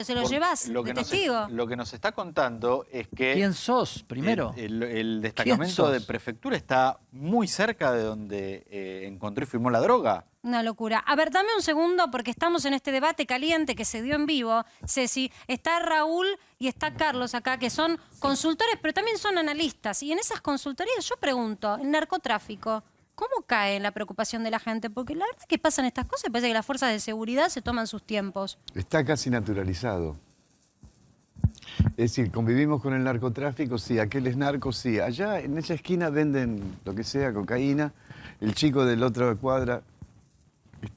Se lo llevas de testigo. Lo que nos está contando es que... ¿Quién sos, primero? El destacamento de prefectura está muy cerca de donde encontró y firmó la droga. Una locura. A ver, dame un segundo porque estamos en este debate caliente que se dio en vivo. Ceci, está Raúl y está Carlos acá, que son consultores, pero también son analistas. Y en esas consultorías yo pregunto, el narcotráfico, ¿cómo cae en la preocupación de la gente? Porque la verdad que pasan estas cosas, parece que las fuerzas de seguridad se toman sus tiempos. Está casi naturalizado. Es decir, convivimos con el narcotráfico, sí, aquel es narco, sí. Allá en esa esquina venden lo que sea, cocaína. El chico del otro cuadra,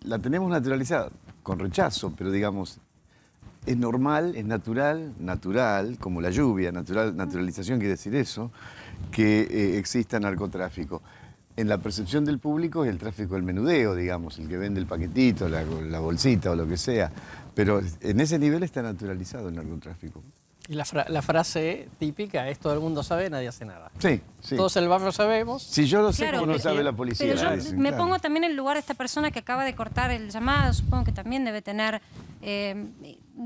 la tenemos naturalizada, con rechazo, pero digamos, es normal, es natural, como la lluvia, naturalización quiere decir eso, que exista narcotráfico. En la percepción del público es el tráfico del menudeo, digamos, el que vende el paquetito, la bolsita o lo que sea. Pero en ese nivel está naturalizado el narcotráfico. Y la frase típica es: todo el mundo sabe, nadie hace nada. Sí, sí. Todos en el barrio sabemos. Si yo lo sé, Claro, ¿cómo no sabe la policía? Pero yo Dicen, me claro. pongo también en el lugar de esta persona que acaba de cortar el llamado. Supongo que también debe tener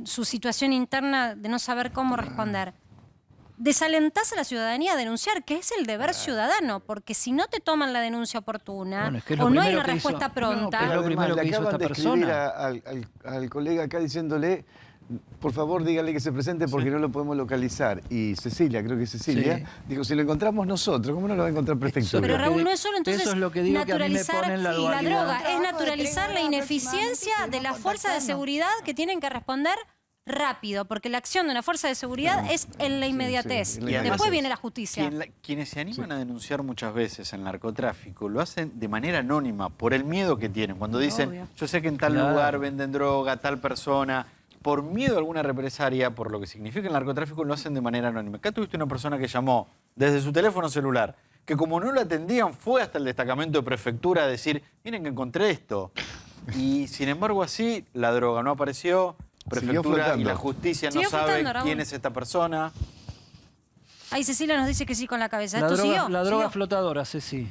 su situación interna de no saber cómo responder. Desalentás a la ciudadanía a denunciar, que es el deber ciudadano, porque si no te toman la denuncia oportuna, Bueno, es que es o lo no hay primero una que hizo. respuesta pronta... No, es lo Además, primero le que hizo acaban esta de escribir persona. al colega acá diciéndole, por favor, dígale que se presente porque no lo podemos localizar. Y Cecilia, creo que es Cecilia, Sí. dijo, si lo encontramos nosotros, ¿cómo no lo va a encontrar prefectura? Pero Eso Raúl, no es solo entonces eso es lo que digo, que a mí me naturalizar ponen la la dualidad. droga, es naturalizar la ineficiencia de las fuerzas de seguridad que tienen que responder rápido, porque la acción de una fuerza de seguridad es en la inmediatez. sí, Y además, Después viene la justicia. Quienes se animan a denunciar muchas veces el narcotráfico lo hacen de manera anónima, por el miedo que tienen. Cuando dicen, Obvio. yo sé que en tal Claro. lugar venden droga, tal persona, por miedo a alguna represalia, por lo que significa el narcotráfico, lo hacen de manera anónima. Acá tuviste una persona que llamó desde su teléfono celular, que como no lo atendían, fue hasta el destacamento de prefectura a decir, miren que encontré esto. Y sin embargo así, la droga no apareció, Siguió prefectura y flotando. la justicia no Siguió sabe flotando, Raúl. quién es esta persona. Ahí Cecilia nos dice que sí con la cabeza. La ¿Esto droga, siguió? la droga ¿Siguió? flotadora, Ceci.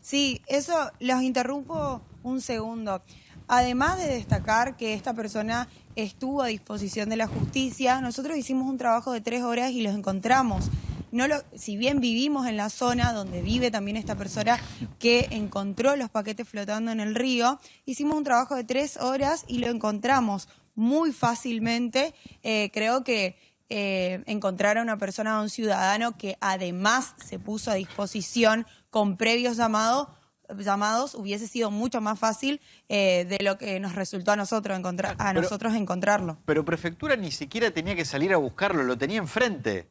Sí, eso los interrumpo un segundo. Además de destacar que esta persona estuvo a disposición de la justicia, nosotros hicimos un trabajo de 3 horas y los encontramos. Si bien vivimos en la zona donde vive también esta persona que encontró los paquetes flotando en el río, hicimos un trabajo de 3 horas y lo encontramos muy fácilmente. Creo que encontrar a una persona, a un ciudadano que además se puso a disposición con previos llamados, hubiese sido mucho más fácil de lo que nos resultó a nosotros encontrarlo. Pero prefectura ni siquiera tenía que salir a buscarlo, lo tenía enfrente.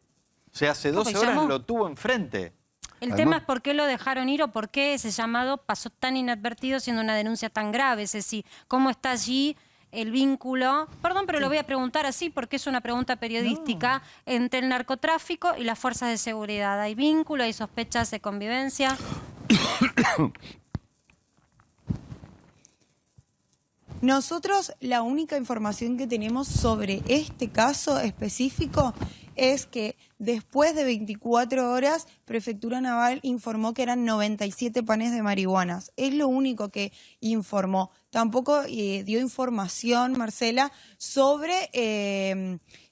O sea, hace 12 horas llamó. lo tuvo enfrente. El Además- tema es por qué lo dejaron ir o por qué ese llamado pasó tan inadvertido siendo una denuncia tan grave. Ceci, ¿cómo está allí el vínculo? Perdón, pero lo voy a preguntar así porque es una pregunta periodística entre el narcotráfico y las fuerzas de seguridad. ¿Hay vínculo? ¿Hay sospechas de convivencia? Nosotros la única información que tenemos sobre este caso específico es que después de 24 horas, Prefectura Naval informó que eran 97 panes de marihuanas. Es lo único que informó. Tampoco dio información, Marcela, sobre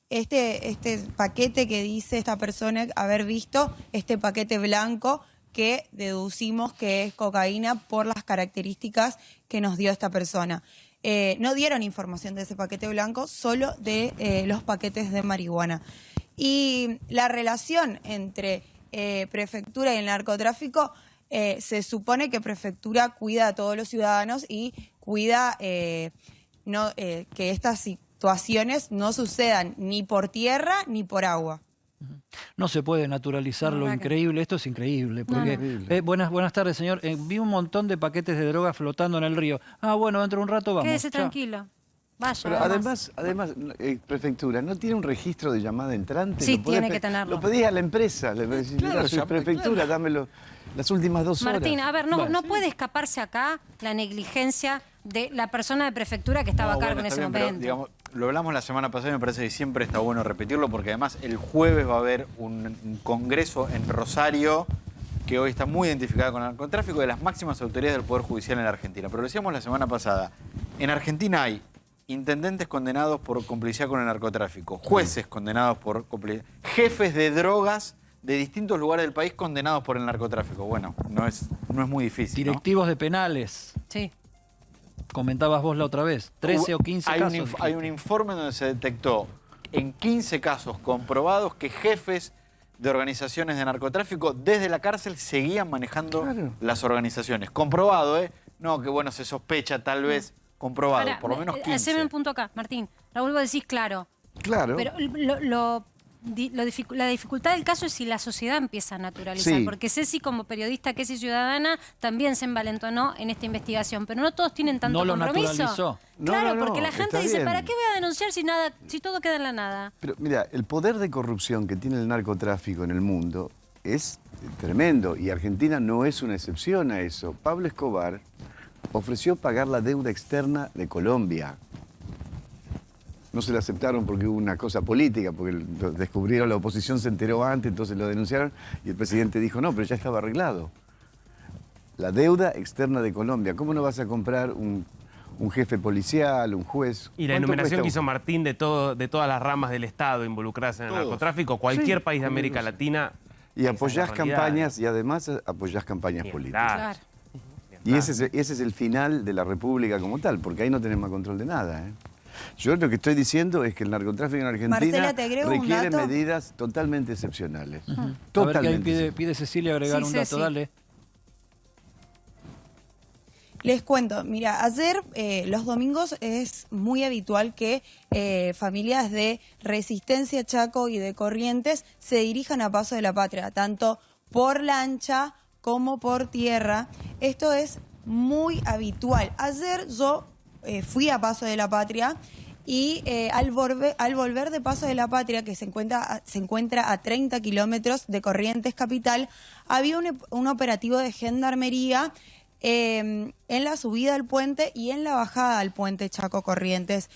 este paquete que dice esta persona haber visto, este paquete blanco que deducimos que es cocaína por las características que nos dio esta persona. No dieron información de ese paquete blanco, solo de los paquetes de marihuana. Y la relación entre prefectura y el narcotráfico, se supone que prefectura cuida a todos los ciudadanos y cuida que estas situaciones no sucedan ni por tierra ni por agua. No se puede naturalizar lo No, increíble, esto es increíble. Porque, Increíble. buenas tardes, señor. Vi un montón de paquetes de droga flotando en el río. Ah, bueno, dentro de un rato vamos. Quédese Chao. tranquilo. Vaya. Pero además. además, prefectura, ¿no tiene un registro de llamada entrante? Sí, ¿Lo podés tiene que tenerlo. Lo pedís a la empresa, le decís, Claro, mira, soy ya- prefectura, dámelo las últimas 2 horas. Martín, a ver, no, Bueno, no puede escaparse acá la negligencia de la persona de prefectura que estaba a cargo en está ese bien, pero, momento. digamos, lo hablamos la semana pasada y me parece que siempre está bueno repetirlo porque además el jueves va a haber un congreso en Rosario que hoy está muy identificado con el narcotráfico de las máximas autoridades del Poder Judicial en la Argentina. Pero lo decíamos la semana pasada, en Argentina hay intendentes condenados por complicidad con el narcotráfico, jueces condenados por complicidad, jefes de drogas de distintos lugares del país condenados por el narcotráfico. Bueno, no es muy difícil, ¿no? Directivos de penales. Sí. Comentabas vos la otra vez, 13 o 15 casos. Hay un informe donde se detectó en 15 casos comprobados que jefes de organizaciones de narcotráfico desde la cárcel seguían manejando las organizaciones. Comprobado, ¿eh? No, que bueno, se sospecha tal vez, comprobado, Ahora, por lo menos 15. haceme un punto acá, Martín. Raúl, vos decís claro. Claro. Pero la dificultad del caso es si la sociedad empieza a naturalizar, Sí. porque Ceci como periodista, que es ciudadana, también se envalentonó en esta investigación, pero no todos tienen tanto No lo compromiso. naturalizó. Claro, No, porque la gente está dice, bien. ¿para qué voy a denunciar si todo queda en la nada? Pero mira, el poder de corrupción que tiene el narcotráfico en el mundo es tremendo y Argentina no es una excepción a eso. Pablo Escobar ofreció pagar la deuda externa de Colombia. No se la aceptaron porque hubo una cosa política, porque lo descubrieron, la oposición se enteró antes, entonces lo denunciaron y el presidente dijo, no, pero ya estaba arreglado. La deuda externa de Colombia, ¿cómo no vas a comprar un jefe policial, un juez? Y la ¿Cuánto enumeración cuesta que hizo Martín de todas las ramas del Estado involucradas en el Todos. narcotráfico, cualquier Sí, país de América todos. Latina. Y esa es la apoyás realidad. campañas y además apoyás campañas Ni políticas. hablar. Claro. Y ese es el final de la República como tal, porque ahí no tenemos control de nada. ¿eh? Yo lo que estoy diciendo es que el narcotráfico en Argentina Marcela, ¿te agrego un requiere dato? medidas totalmente excepcionales. A ver, que ahí Totalmente. pide Cecilia agregar Sí, un dato, Ceci. dale. Les cuento, mira, ayer los domingos es muy habitual que familias de Resistencia, Chaco y de Corrientes se dirijan a Paso de la Patria, tanto por lancha como por tierra. Esto es muy habitual. Ayer yo fui a Paso de la Patria y al volver de Paso de la Patria, que se encuentra a 30 kilómetros de Corrientes capital, había un operativo de gendarmería en la subida al puente y en la bajada al puente Chaco Corrientes.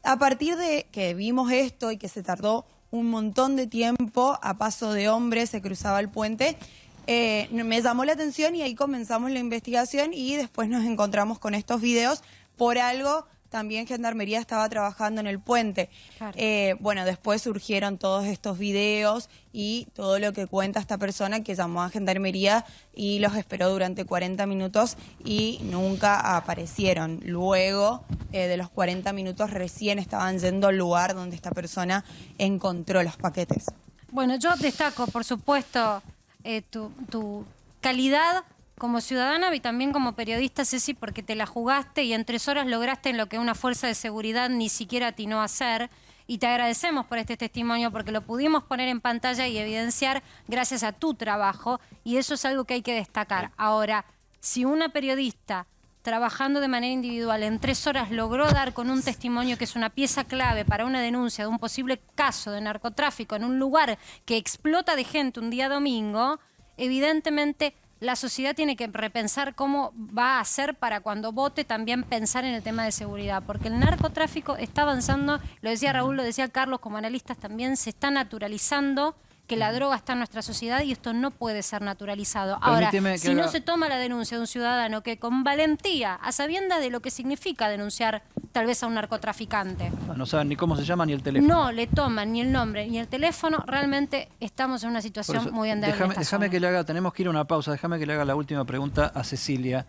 A partir de que vimos esto y que se tardó un montón de tiempo, a paso de hombre se cruzaba el puente, me llamó la atención y ahí comenzamos la investigación y después nos encontramos con estos videos. Por algo también Gendarmería estaba trabajando en el puente. Claro. Bueno, después surgieron todos estos videos y todo lo que cuenta esta persona que llamó a Gendarmería y los esperó durante 40 minutos y nunca aparecieron. Luego de los 40 minutos recién estaban yendo al lugar donde esta persona encontró los paquetes. Bueno, yo destaco, por supuesto, tu calidad como ciudadana y también como periodista, Ceci, porque te la jugaste y en 3 horas lograste en lo que una fuerza de seguridad ni siquiera atinó a hacer. Y te agradecemos por este testimonio porque lo pudimos poner en pantalla y evidenciar gracias a tu trabajo y eso es algo que hay que destacar. Ahora, si una periodista trabajando de manera individual en 3 horas logró dar con un testimonio que es una pieza clave para una denuncia de un posible caso de narcotráfico en un lugar que explota de gente un día domingo, evidentemente la sociedad tiene que repensar cómo va a hacer para cuando vote también pensar en el tema de seguridad, porque el narcotráfico está avanzando, lo decía Raúl, lo decía Carlos, como analistas también, se está naturalizando que la droga está en nuestra sociedad y esto no puede ser naturalizado. Ahora, Permíteme que si no haga- se toma la denuncia de un ciudadano que con valentía, a sabiendas de lo que significa denunciar tal vez a un narcotraficante, No saben ni cómo se llama ni el teléfono. no le toman ni el nombre ni el teléfono, realmente estamos en una Por situación eso, muy endeble. en esta déjame zona. que le haga, tenemos que ir a una pausa, déjame que le haga la última pregunta a Cecilia.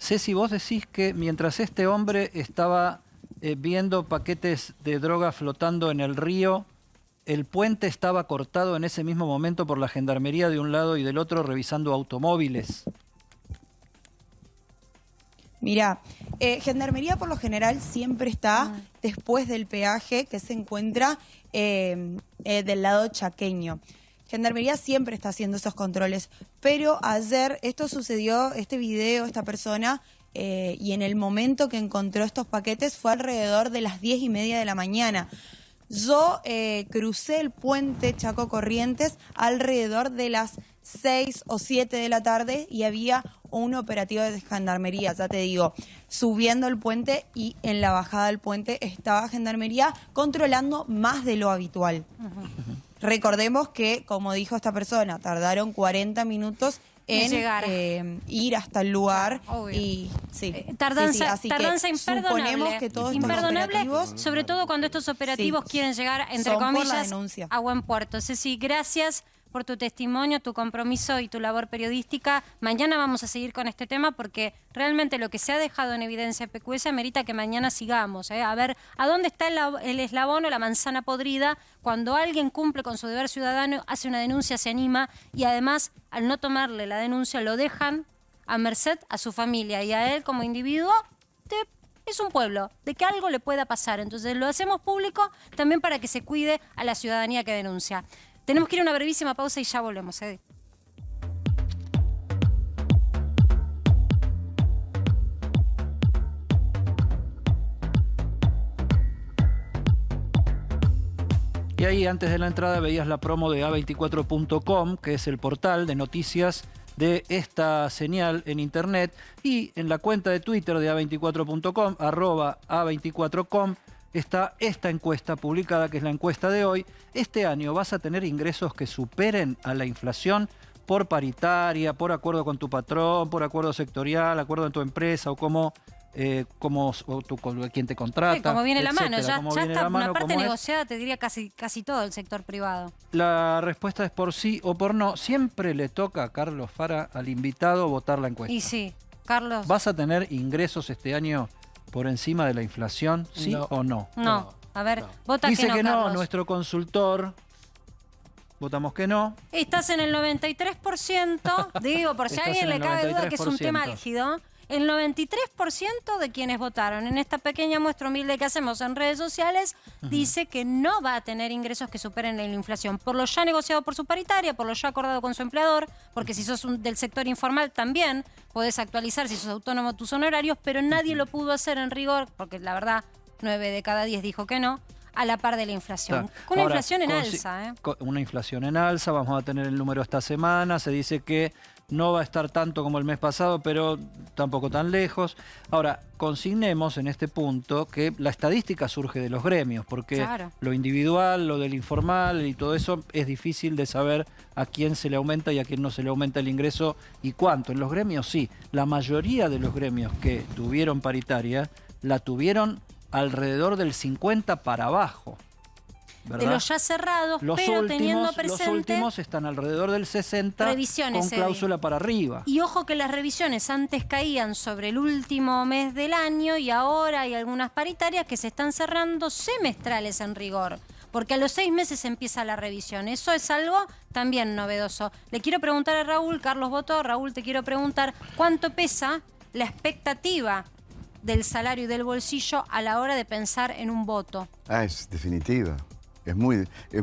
Ceci, vos decís que mientras este hombre estaba viendo paquetes de droga flotando en el río, el puente estaba cortado en ese mismo momento por la gendarmería de un lado y del otro revisando automóviles. Mira, Gendarmería por lo general siempre está después del peaje que se encuentra del lado chaqueño. Gendarmería siempre está haciendo esos controles, pero ayer esto sucedió, este video, esta persona, y en el momento que encontró estos paquetes fue alrededor de las 10:30 de la mañana. Yo crucé el puente Chaco Corrientes alrededor de las 6 o 7 de la tarde y había un operativo de Gendarmería, ya te digo, subiendo el puente y en la bajada del puente estaba Gendarmería controlando más de lo habitual. Recordemos que, como dijo esta persona, tardaron 40 minutos en llegar. Ir hasta el lugar. Claro, obvio. Y sí. Tardanza, así que tardanza imperdonable. suponemos que todos estos imperdonable, operativos sobre todo cuando estos operativos Sí. quieren llegar, entre Son por la comillas, denuncia. a buen puerto. Ceci, gracias por tu testimonio, tu compromiso y tu labor periodística. Mañana vamos a seguir con este tema porque realmente lo que se ha dejado en evidencia PQS amerita que mañana sigamos. A ver, ¿a dónde está el eslabón o la manzana podrida cuando alguien cumple con su deber ciudadano, hace una denuncia, se anima y además, al no tomarle la denuncia, lo dejan a merced a su familia y a él como individuo? Es un pueblo, de que algo le pueda pasar. Entonces lo hacemos público también para que se cuide a la ciudadanía que denuncia. Tenemos que ir a una brevísima pausa y ya volvemos, Edi. Y ahí, antes de la entrada, veías la promo de A24.com, que es el portal de noticias de esta señal en internet, y en la cuenta de Twitter de A24.com, @A24com, está esta encuesta publicada, que es la encuesta de hoy. Este año vas a tener ingresos que superen a la inflación por paritaria, por acuerdo con tu patrón, por acuerdo sectorial, acuerdo en tu empresa o con quien te contrata. Sí, como viene la mano, etcétera, ya como viene está la mano, una parte como es. negociada, te diría casi todo el sector privado. La respuesta es por sí o por no. Siempre le toca a Carlos Fara, al invitado, votar la encuesta. Y sí, Carlos. ¿Vas a tener ingresos este año por encima de la inflación, sí No. o no? No, a ver, no. vota Dice que no, Carlos. nuestro consultor. Votamos que no. Estás en el 93%, digo, por si a Estás alguien en le el cabe duda que es un 93%. tema álgido. El 93% de quienes votaron en esta pequeña muestra humilde que hacemos en redes sociales dice que no va a tener ingresos que superen la inflación. Por lo ya negociado por su paritaria, por lo ya acordado con su empleador, porque si sos del sector informal también podés actualizar si sos autónomo tus honorarios, pero nadie lo pudo hacer en rigor, porque la verdad 9 de cada 10 dijo que no, a la par de la inflación. Está. Con una Ahora, inflación en alza, ¿eh? Una inflación en alza, vamos a tener el número esta semana. Se dice que no va a estar tanto como el mes pasado, pero tampoco tan lejos. Ahora, consignemos en este punto que la estadística surge de los gremios, porque Claro. lo individual, lo del informal y todo eso es difícil de saber a quién se le aumenta y a quién no se le aumenta el ingreso y cuánto. En los gremios sí. La mayoría de los gremios que tuvieron paritaria la tuvieron alrededor del 50 para abajo. ¿verdad? De los ya cerrados, pero teniendo presente... Los últimos están alrededor del 60 revisiones, con cláusula para arriba. Y ojo que las revisiones antes caían sobre el último mes del año y ahora hay algunas paritarias que se están cerrando semestrales en rigor. Porque a los 6 meses empieza la revisión. Eso es algo también novedoso. Le quiero preguntar a Raúl, Carlos votó, Raúl, te quiero preguntar, ¿cuánto pesa la expectativa del salario y del bolsillo a la hora de pensar en un voto? Es definitiva. Es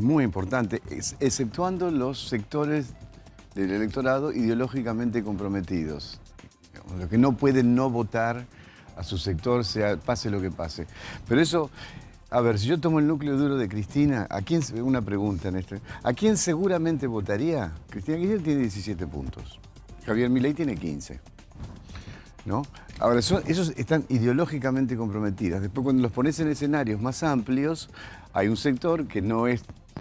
muy importante, exceptuando los sectores del electorado ideológicamente comprometidos, digamos, los que no pueden no votar a su sector, pase lo que pase. Pero eso, a ver, si yo tomo el núcleo duro de Cristina, una pregunta en esto, ¿a quién seguramente votaría? Cristina Kirchner tiene 17 puntos, Javier Milei tiene 15. ¿No? Ahora, esos están ideológicamente comprometidos. Después, cuando los pones en escenarios más amplios, hay un sector que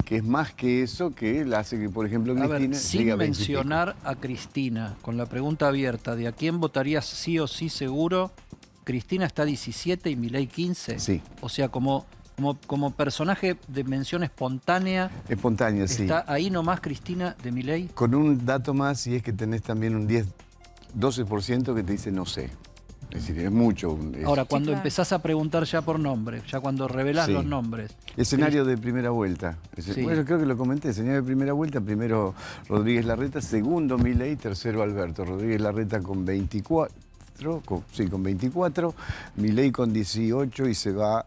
es más que eso, que la hace que, por ejemplo, A Cristina ver, sin diga 20 y pico. mencionar a Cristina, con la pregunta abierta de a quién votarías sí o sí seguro, Cristina está 17 y Milei 15. Sí. O sea, como personaje de mención espontánea, Espontánea, sí. está ahí nomás Cristina de Milei. Con un dato más, y es que tenés también un 12% que te dice no sé. Es decir, es mucho. Ahora, cuando claro. empezás a preguntar ya por nombre, ya cuando revelás Sí. los nombres. Escenario de primera vuelta. Sí. Bueno, creo que lo comenté. Escenario de primera vuelta. Primero Rodríguez Larreta, segundo Milei, tercero Alberto. Rodríguez Larreta con 24. Con 24. Milei con 18 y se va...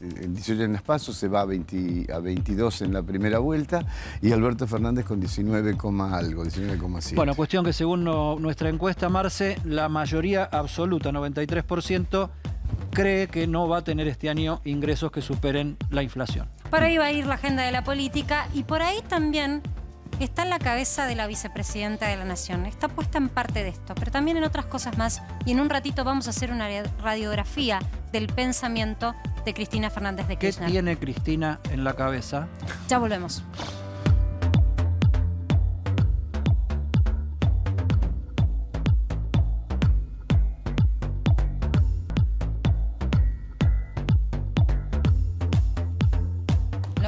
en 18 en las PASO, se va a 22 en la primera vuelta, y Alberto Fernández con 19,7. Bueno, cuestión que según nuestra encuesta, Marce, la mayoría absoluta, 93%, cree que no va a tener este año ingresos que superen la inflación. Por ahí va a ir la agenda de la política y por ahí también está en la cabeza de la vicepresidenta de la Nación. Está puesta en parte de esto, pero también en otras cosas más. Y en un ratito vamos a hacer una radiografía del pensamiento de Cristina Fernández de ¿Qué Kirchner. tiene Cristina en la cabeza? Ya volvemos.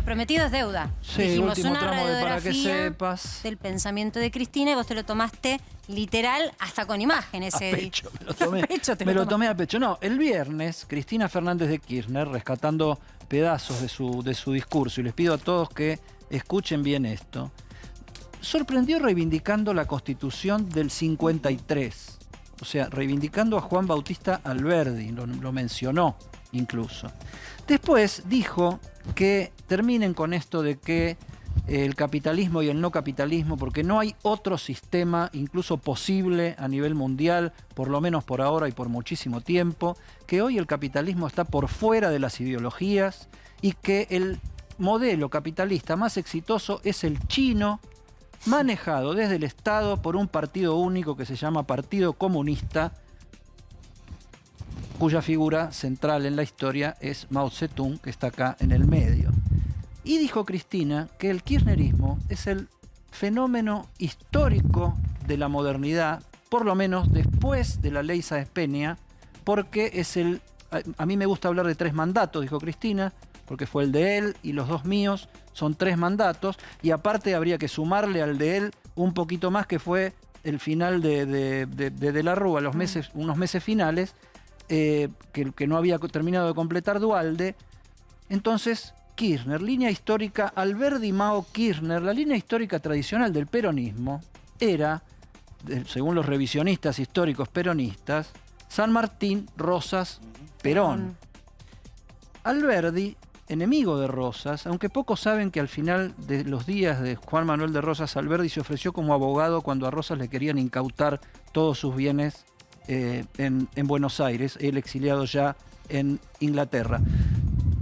Lo prometido es deuda. Sí, Dijimos último una tramo de Para que radiografía sepas. del pensamiento de Cristina y vos te lo tomaste literal hasta con imágenes. A pecho, me lo tomé. A pecho te me lo lo tomé a pecho. No, el viernes, Cristina Fernández de Kirchner, rescatando pedazos de su discurso, y les pido a todos que escuchen bien esto, sorprendió reivindicando la Constitución del 53. O sea, reivindicando a Juan Bautista Alberdi, lo mencionó incluso. Después dijo que terminen con esto de que el capitalismo y el no capitalismo, porque no hay otro sistema incluso posible a nivel mundial, por lo menos por ahora y por muchísimo tiempo, que hoy el capitalismo está por fuera de las ideologías y que el modelo capitalista más exitoso es el chino, manejado desde el Estado por un partido único que se llama Partido Comunista, cuya figura central en la historia es Mao Zedong, que está acá en el medio. Y dijo Cristina que el kirchnerismo es el fenómeno histórico de la modernidad, por lo menos después de la ley Sáenz Peña, porque es el... A mí me gusta hablar de 3 mandatos, dijo Cristina, porque fue el de él y los 2 míos, son 3 mandatos, y aparte habría que sumarle al de él un poquito más, que fue el final de la Rúa, unos meses finales, que no había terminado de completar Duhalde. Entonces, Kirchner, línea histórica, Alberdi, Mao, Kirchner, la línea histórica tradicional del peronismo era, según los revisionistas históricos peronistas, San Martín, Rosas, Perón. Alberdi, enemigo de Rosas, aunque pocos saben que al final de los días de Juan Manuel de Rosas, Alberdi se ofreció como abogado cuando a Rosas le querían incautar todos sus bienes en Buenos Aires, él exiliado ya en Inglaterra.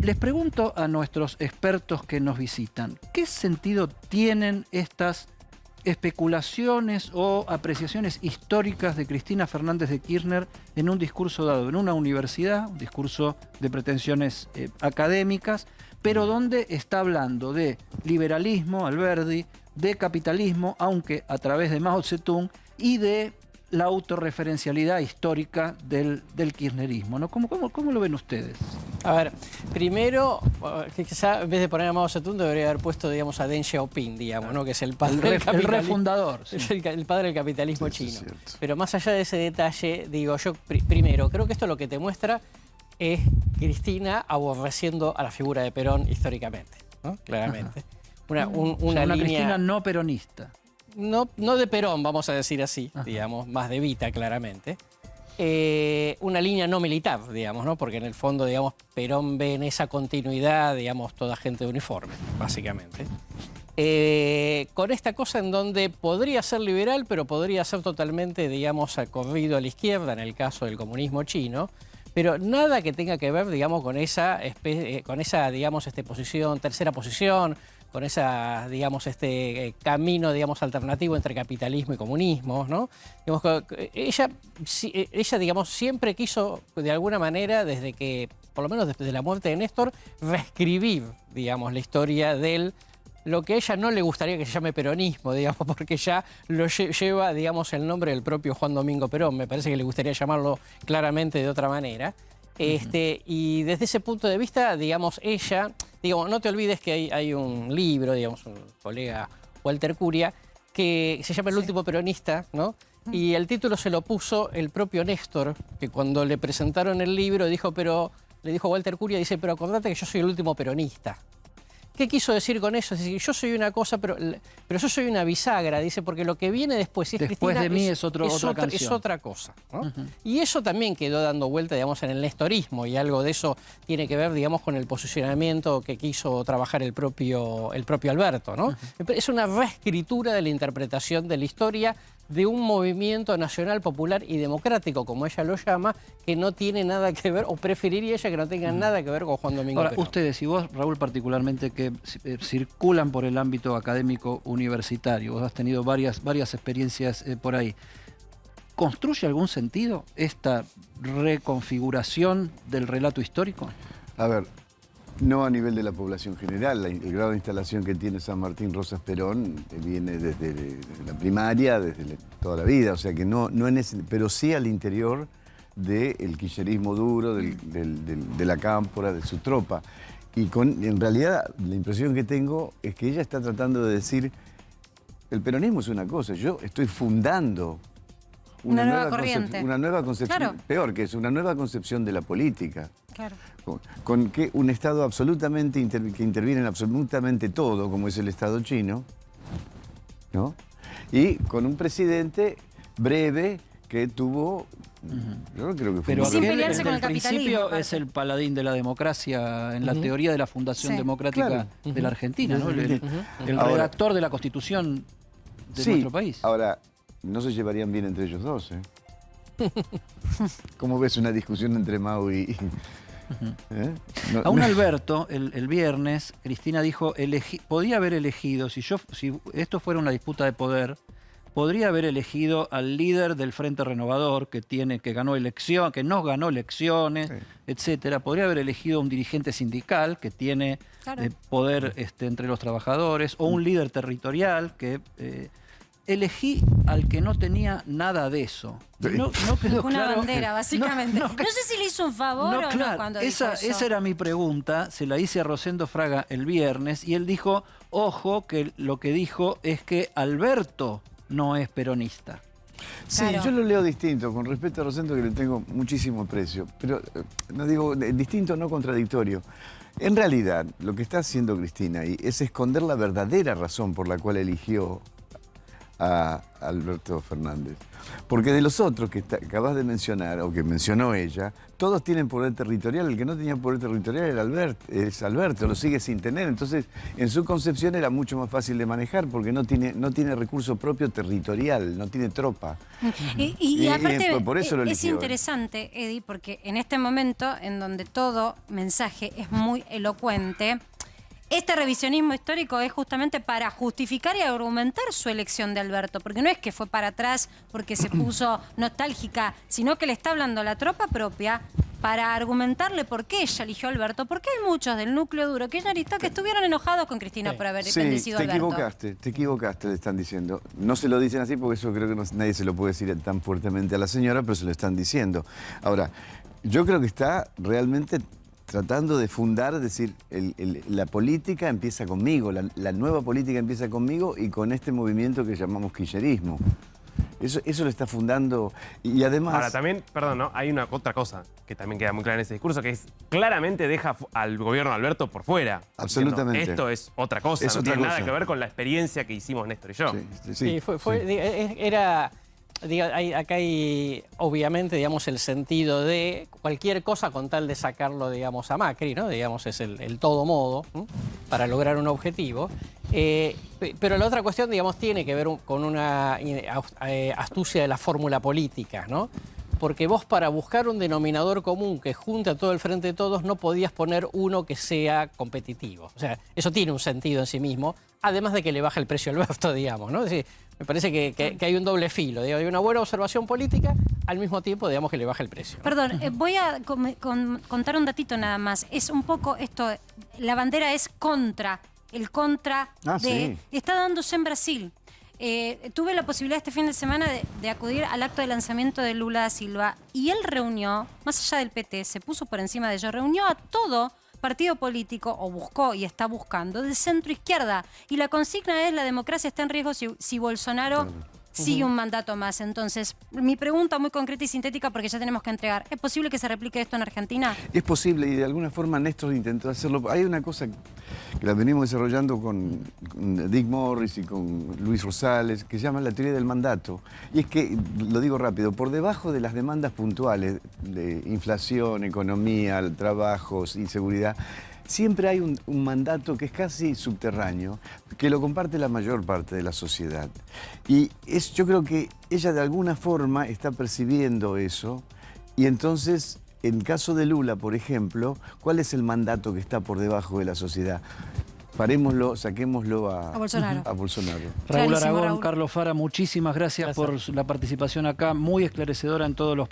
Les pregunto a nuestros expertos que nos visitan, ¿qué sentido tienen estas especulaciones o apreciaciones históricas de Cristina Fernández de Kirchner en un discurso dado en una universidad, un discurso de pretensiones académicas, pero donde está hablando de liberalismo, Alberdi, de capitalismo, aunque a través de Mao Zedong, y de la autorreferencialidad histórica del kirchnerismo, ¿no? ¿Cómo lo ven ustedes? A ver, primero, que quizá en vez de poner a Mao Zedong debería haber puesto, digamos, a Deng Xiaoping, digamos, ¿no? Que es el padre del capitalismo. El refundador. Sí. Es el padre del capitalismo Eso es chino. cierto. Pero más allá de ese detalle, digo, yo primero, creo que esto lo que te muestra es Cristina aborreciendo a la figura de Perón históricamente, ¿no? Claramente. Una línea... Cristina no peronista. No de Perón, vamos a decir así, digamos, más de Evita, claramente. Una línea no militar, digamos, ¿no? Porque en el fondo, digamos, Perón ve en esa continuidad, digamos, toda gente de uniforme, básicamente. Con esta cosa en donde podría ser liberal, pero podría ser totalmente, digamos, corrido a la izquierda, en el caso del comunismo chino, pero nada que tenga que ver, digamos, con esa digamos, posición, tercera posición, con esa, digamos, camino, digamos, alternativo entre capitalismo y comunismo, ¿no? Digamos, ella, digamos, siempre quiso, de alguna manera, desde que, por lo menos desde la muerte de Néstor, reescribir, digamos, la historia del lo que a ella no le gustaría que se llame peronismo, digamos, porque ya lo lleva, digamos, el nombre del propio Juan Domingo Perón. Me parece que le gustaría llamarlo claramente de otra manera. Y desde ese punto de vista, digamos, ella, digamos, no te olvides que hay un libro, digamos, un colega, Walter Curia, que se llama El último peronista, ¿no? Y el título se lo puso el propio Néstor, que cuando le presentaron el libro le dijo a Walter Curia, dice, pero acordate que yo soy el último peronista. ¿Qué quiso decir con eso? Es decir, yo soy una cosa, pero yo soy una bisagra, dice, porque lo que viene después, si es después Cristina, de mí es otra canción. Es otra cosa, ¿no? Y eso también quedó dando vuelta, digamos, en el nestorismo, y algo de eso tiene que ver, digamos, con el posicionamiento que quiso trabajar el propio Alberto, ¿no? Es una reescritura de la interpretación de la historia de un movimiento nacional, popular y democrático, como ella lo llama, que no tiene nada que ver, o preferiría ella que no tenga nada que ver con Juan Domingo Ahora, Perón. ustedes y vos, Raúl, particularmente, que circulan por el ámbito académico universitario, vos has tenido varias experiencias por ahí, ¿construye algún sentido esta reconfiguración del relato histórico? A ver, no a nivel de la población general. El grado de instalación que tiene San Martín Rosas Perón viene desde la primaria, desde toda la vida. O sea que no en ese, pero sí al interior del kirchnerismo duro, de la cámpora, de su tropa. en realidad la impresión que tengo es que ella está tratando de decir, el peronismo es una cosa, yo estoy fundando Una nueva corriente. una nueva concepción, Claro. peor que es, una nueva concepción de la política. Claro. Con que un Estado absolutamente que interviene en absolutamente todo, como es el Estado chino, ¿no? Y con un presidente breve que tuvo, yo no creo que fue Pero Y sin aquel, pelearse el con del el capitalismo, principio aparte. es el paladín de la democracia en la teoría de la Fundación Sí. Democrática Claro. de la Argentina, ¿no? El Ahora- redactor de la Constitución de Sí, nuestro país. Ahora, no se llevarían bien entre ellos dos, ¿eh? ¿Cómo ves una discusión entre Mao y... ¿eh? No- A un Alberto, el viernes, Cristina dijo, podía haber elegido, si esto fuera una disputa de poder, podría haber elegido al líder del Frente Renovador, que ganó elección, que no ganó elecciones, Sí. etcétera. Podría haber elegido a un dirigente sindical que tiene Claro. poder entre los trabajadores, o un líder territorial que elegí al que no tenía nada de eso. No quedó Una claro. bandera, básicamente. No, No, sé si le hizo un favor o claro, no cuando esa dijo eso. era mi pregunta, se la hice a Rosendo Fraga el viernes y él dijo, ojo, que lo que dijo es que Alberto no es peronista. Sí, Claro. yo lo leo distinto, con respecto a Rosendo, que le tengo muchísimo aprecio. Pero no digo distinto, no contradictorio. En realidad, lo que está haciendo Cristina ahí es esconder la verdadera razón por la cual eligió a Alberto Fernández. Porque de los otros que acabas de mencionar, o que mencionó ella, todos tienen poder territorial. El que no tenía poder territorial era Alberto, lo sigue sin tener. Entonces, en su concepción era mucho más fácil de manejar porque no tiene recurso propio territorial, no tiene tropa. Y aparte, por eso lo es eligió. interesante, Eddie, porque en este momento en donde todo mensaje es muy elocuente, este revisionismo histórico es justamente para justificar y argumentar su elección de Alberto, porque no es que fue para atrás porque se puso nostálgica, sino que le está hablando a la tropa propia para argumentarle por qué ella eligió a Alberto, porque hay muchos del núcleo duro kirchnerista que estuvieron enojados con Cristina por haber Sí, bendecido a te Alberto. te equivocaste, le están diciendo. No se lo dicen así porque eso creo que nadie se lo puede decir tan fuertemente a la señora, pero se lo están diciendo. Ahora, yo creo que está realmente tratando de fundar, es decir, la política empieza conmigo, la nueva política empieza conmigo y con este movimiento que llamamos kirchnerismo. Eso lo está fundando y además... Ahora, también, perdón, ¿no? Hay otra cosa que también queda muy clara en ese discurso, que es claramente deja al gobierno de Alberto por fuera. Absolutamente. Diciendo, esto es otra cosa, Es no otra tiene nada cosa. que ver con la experiencia que hicimos Néstor y yo. Sí. Sí, acá hay obviamente, digamos, el sentido de cualquier cosa con tal de sacarlo, digamos, a Macri, ¿no? Digamos, es el todo modo, ¿no? Para lograr un objetivo. Pero la otra cuestión, digamos, tiene que ver con una astucia de la fórmula política, ¿no? Porque vos, para buscar un denominador común que junte a todo el frente de todos, no podías poner uno que sea competitivo. O sea, eso tiene un sentido en sí mismo, además de que le baja el precio al Alberto, digamos, ¿no? Es decir, me parece que hay un doble filo. Digamos, hay una buena observación política, al mismo tiempo, digamos, que le baja el precio, ¿no? Perdón, voy a contar un datito nada más. Es un poco esto, la bandera es contra, el contra de... sí. Está dándose en Brasil. Tuve la posibilidad este fin de semana de acudir al acto de lanzamiento de Lula da Silva y él reunió, más allá del PT, se puso por encima de ello, reunió a todo partido político, o buscó y está buscando, de centro izquierda. Y la consigna es: la democracia está en riesgo si Bolsonaro sigue un mandato más. Entonces, mi pregunta muy concreta y sintética, porque ya tenemos que entregar: ¿es posible que se replique esto en Argentina? Es posible y de alguna forma Néstor intentó hacerlo. Hay una cosa que la venimos desarrollando con Dick Morris y con Luis Rosales, que se llama la teoría del mandato. Y es que, lo digo rápido, por debajo de las demandas puntuales de inflación, economía, trabajos, inseguridad, siempre hay un mandato que es casi subterráneo, que lo comparte la mayor parte de la sociedad. Y yo creo que ella de alguna forma está percibiendo eso y entonces... En caso de Lula, por ejemplo, ¿cuál es el mandato que está por debajo de la sociedad? Parémoslo, saquémoslo a Bolsonaro. a Bolsonaro. Raúl Clarísimo, Aragón, Raúl. Carlos Fara, muchísimas gracias por la participación acá, muy esclarecedora en todos los